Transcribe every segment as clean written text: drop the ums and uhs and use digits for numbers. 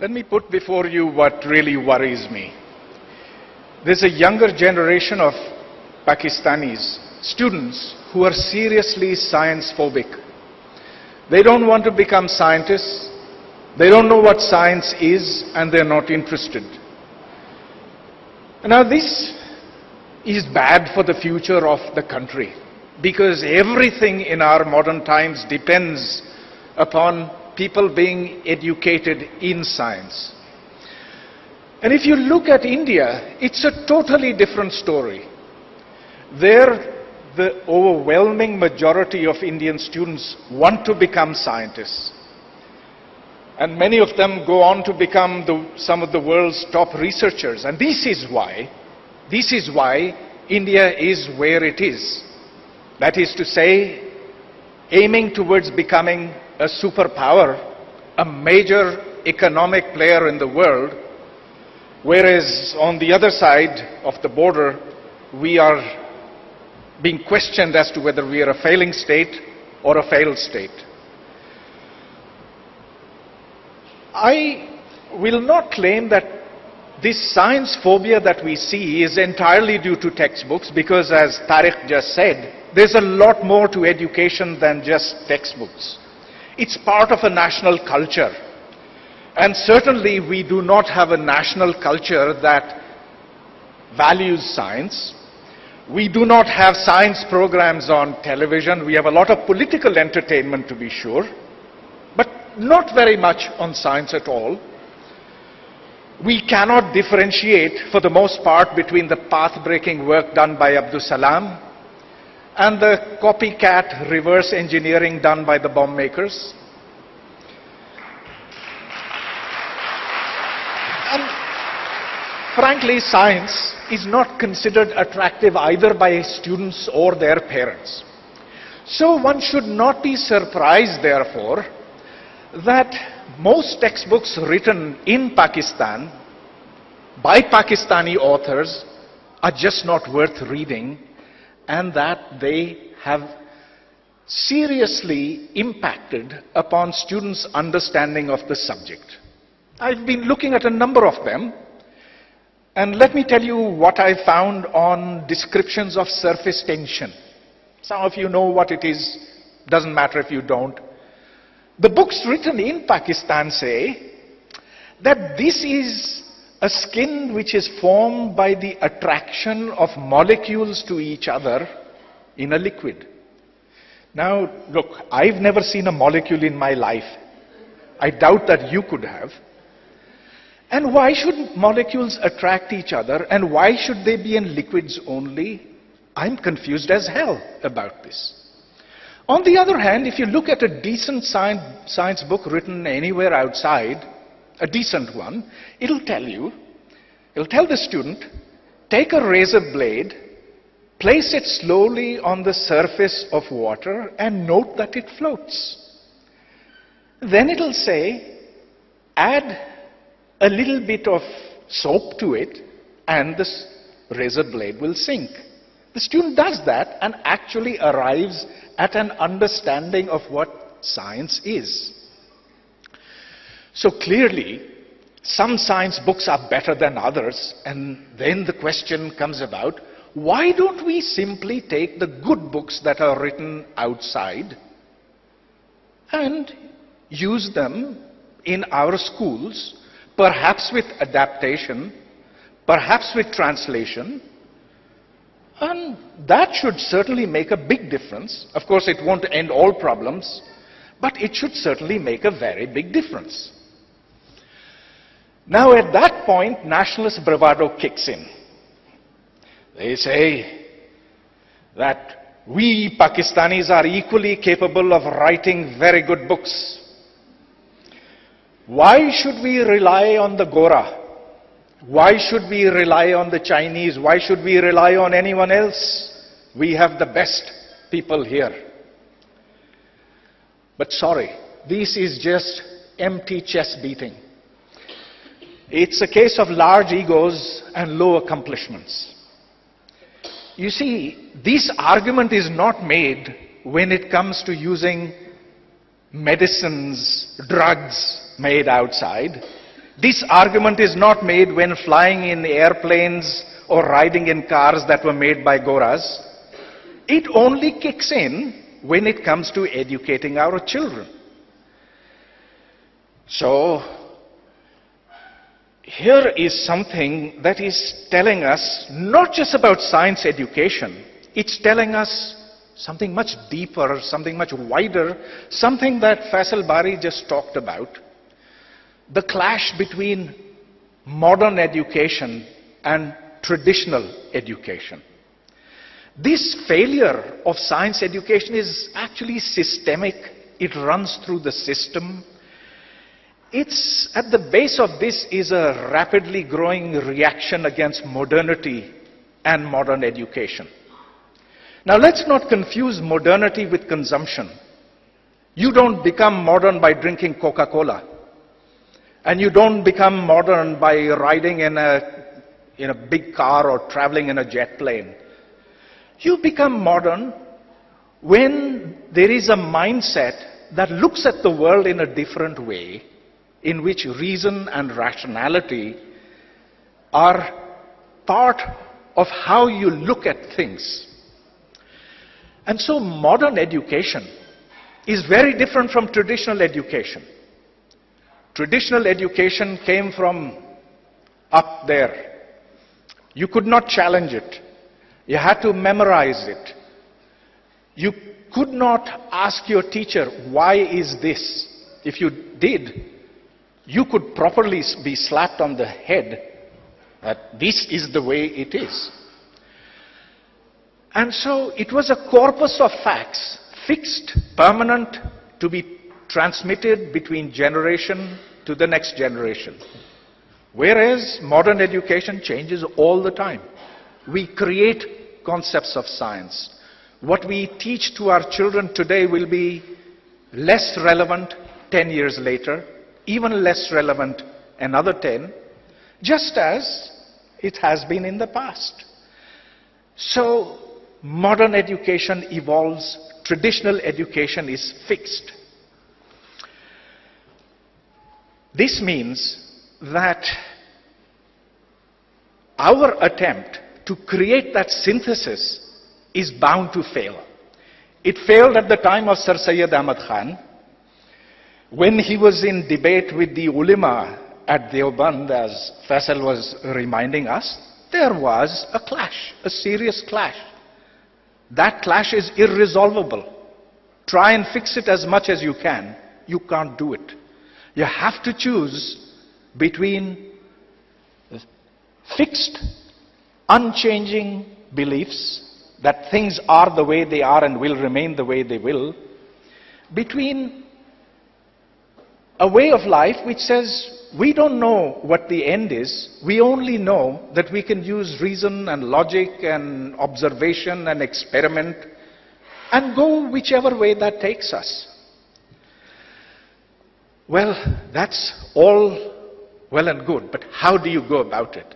Let me put before you what really worries me. There's a younger generation of Pakistanis, students, who are seriously science phobic. They don't want to become scientists, they don't know what science is, and they're not interested. Now this is bad for the future of the country, because everything in our modern times depends upon people being educated in science. And if you look at India, it's a totally different story. There, the overwhelming majority of Indian students want to become scientists. And many of them go on to become some of the world's top researchers. And this is why India is where it is. That is to say, aiming towards becoming a superpower, a major economic player in the world, whereas on the other side of the border, we are being questioned as to whether we are a failing state or a failed state. I will not claim that this science phobia that we see is entirely due to textbooks, because as Tariq just said, there's a lot more to education than just textbooks. It's part of a national culture. And certainly we do not have a national culture that values science. We do not have science programs on television. We have a lot of political entertainment, to be sure, but not very much on science at all. We cannot differentiate, for the most part, between the path-breaking work done by Abdul Salam and the copycat reverse engineering done by the bomb makers. And frankly, science is not considered attractive either by students or their parents. So one should not be surprised, therefore, that most textbooks written in Pakistan by Pakistani authors are just not worth reading, and that they have seriously impacted upon students' understanding of the subject. I've been looking at a number of them, and let me tell you what I found on descriptions of surface tension. Some of you know what it is, doesn't matter if you don't. The books written in Pakistan say that this is a skin which is formed by the attraction of molecules to each other in a liquid. Now, look, I've never seen a molecule in my life. I doubt that you could have. And why should molecules attract each other, and why should they be in liquids only? I'm confused as hell about this. On the other hand, if you look at a decent science book written anywhere outside, a decent one, it'll tell the student, take a razor blade, place it slowly on the surface of water, and note that it floats. Then it'll say, add a little bit of soap to it, and the razor blade will sink. The student does that and actually arrives at an understanding of what science is. So clearly, some science books are better than others, and then the question comes about, why don't we simply take the good books that are written outside and use them in our schools, perhaps with adaptation, perhaps with translation, and that should certainly make a big difference. Of course, it won't end all problems, but it should certainly make a very big difference. Now, at that point, nationalist bravado kicks in. They say that we Pakistanis are equally capable of writing very good books. Why should we rely on the Gora? Why should we rely on the Chinese? Why should we rely on anyone else? We have the best people here. But sorry, this is just empty chest beating. It's a case of large egos and low accomplishments. You see, this argument is not made when it comes to using medicines, drugs made outside. This argument is not made when flying in airplanes or riding in cars that were made by Goras. It only kicks in when it comes to educating our children. So, here is something that is telling us not just about science education, it's telling us something much deeper, something much wider, something that Faisal Bari just talked about. The clash between modern education and traditional education. This failure of science education is actually systemic. It runs through the system. It's at the base of this is a rapidly growing reaction against modernity and modern education. Now let's not confuse modernity with consumption. You don't become modern by drinking Coca-Cola. And you don't become modern by riding in a big car or traveling in a jet plane. You become modern when there is a mindset that looks at the world in a different way, in which reason and rationality are part of how you look at things. And so modern education is very different from traditional education. Traditional education came from up there. You could not challenge it. You had to memorize it. You could not ask your teacher, why is this? If you did, you could properly be slapped on the head that this is the way it is. And so it was a corpus of facts, fixed, permanent, to be transmitted between generation to the next generation. Whereas modern education changes all the time. We create concepts of science. What we teach to our children today will be less relevant 10 years later, even less relevant another 10, just as it has been in the past. So modern education evolves, traditional education is fixed. This means that our attempt to create that synthesis is bound to fail. It failed at the time of Sir Syed Ahmad Khan, when he was in debate with the ulama at Deoband, as Faisal was reminding us. There was a clash, a serious clash. That clash is irresolvable. Try and fix it as much as you can. You can't do it. You have to choose between fixed, unchanging beliefs that things are the way they are and will remain the way they will, between a way of life which says we don't know what the end is, we only know that we can use reason and logic and observation and experiment and go whichever way that takes us. Well, that's all well and good, but how do you go about it?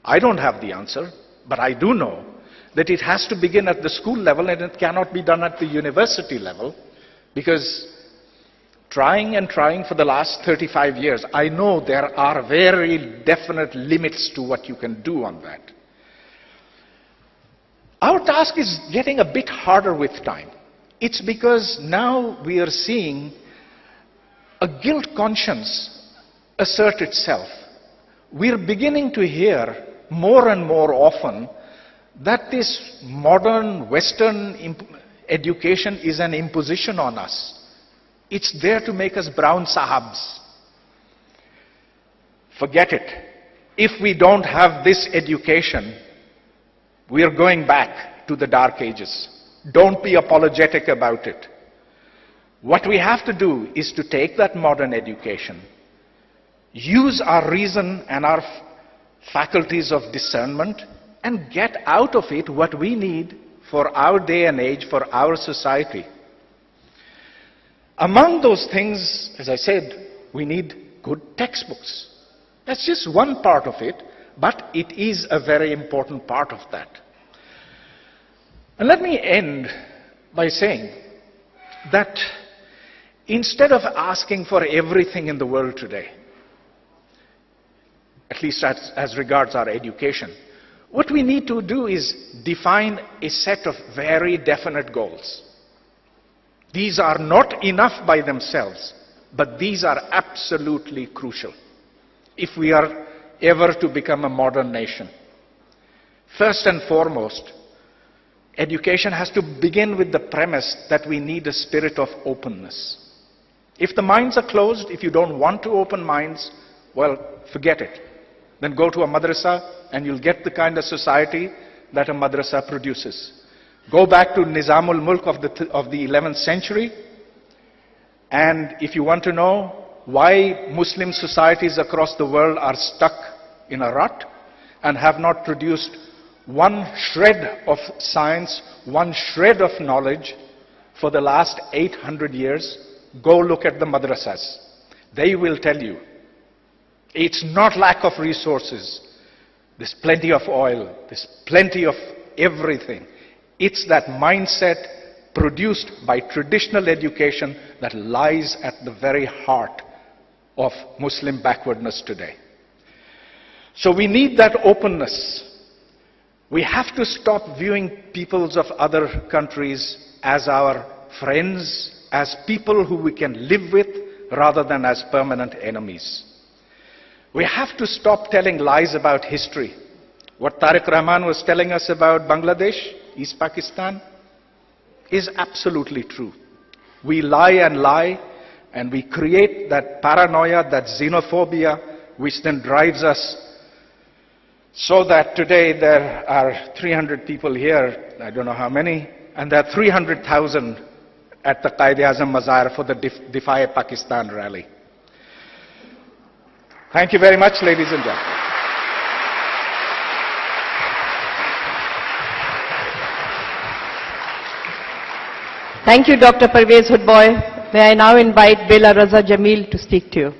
I don't have the answer, but I do know that it has to begin at the school level and it cannot be done at the university level, because trying and trying for the last 35 years, I know there are very definite limits to what you can do on that. Our task is getting a bit harder with time. It's because now we are seeing a guilt conscience assert itself. We're beginning to hear more and more often that this modern Western education is an imposition on us. It's there to make us brown sahabs. Forget it. If we don't have this education, we are going back to the dark ages. Don't be apologetic about it. What we have to do is to take that modern education, use our reason and our faculties of discernment, and get out of it what we need for our day and age, for our society. Among those things, as I said, we need good textbooks. That's just one part of it, but it is a very important part of that. And let me end by saying that instead of asking for everything in the world today, at least as regards our education. What we need to do is define a set of very definite goals. These are not enough by themselves, but these are absolutely crucial if we are ever to become a modern nation. First and foremost, education has to begin with the premise that we need a spirit of openness. If the minds are closed, if you don't want to open minds, well, forget it. Then go to a madrasa and you'll get the kind of society that a madrasa produces. Go back to Nizamul Mulk of the 11th century, and if you want to know why Muslim societies across the world are stuck in a rut and have not produced one shred of science, one shred of knowledge for the last 800 years, go look at the madrasas. They will tell you. It's not lack of resources. There's plenty of oil. There's plenty of everything. It's that mindset produced by traditional education that lies at the very heart of Muslim backwardness today. So we need that openness. We have to stop viewing peoples of other countries as our friends, as people who we can live with, rather than as permanent enemies. We have to stop telling lies about history. What Tariq Rahman was telling us about Bangladesh, East Pakistan, is absolutely true. We lie, and we create that paranoia, that xenophobia, which then drives us so that today there are 300 people here, I don't know how many, and there are 300,000 at the Qaid-e-Azam Mazar for the Defy Pakistan rally. Thank you very much, ladies and gentlemen. Thank you, Dr. Parvez Hoodbhoy. May I now invite Bela Raza Jamil to speak to you.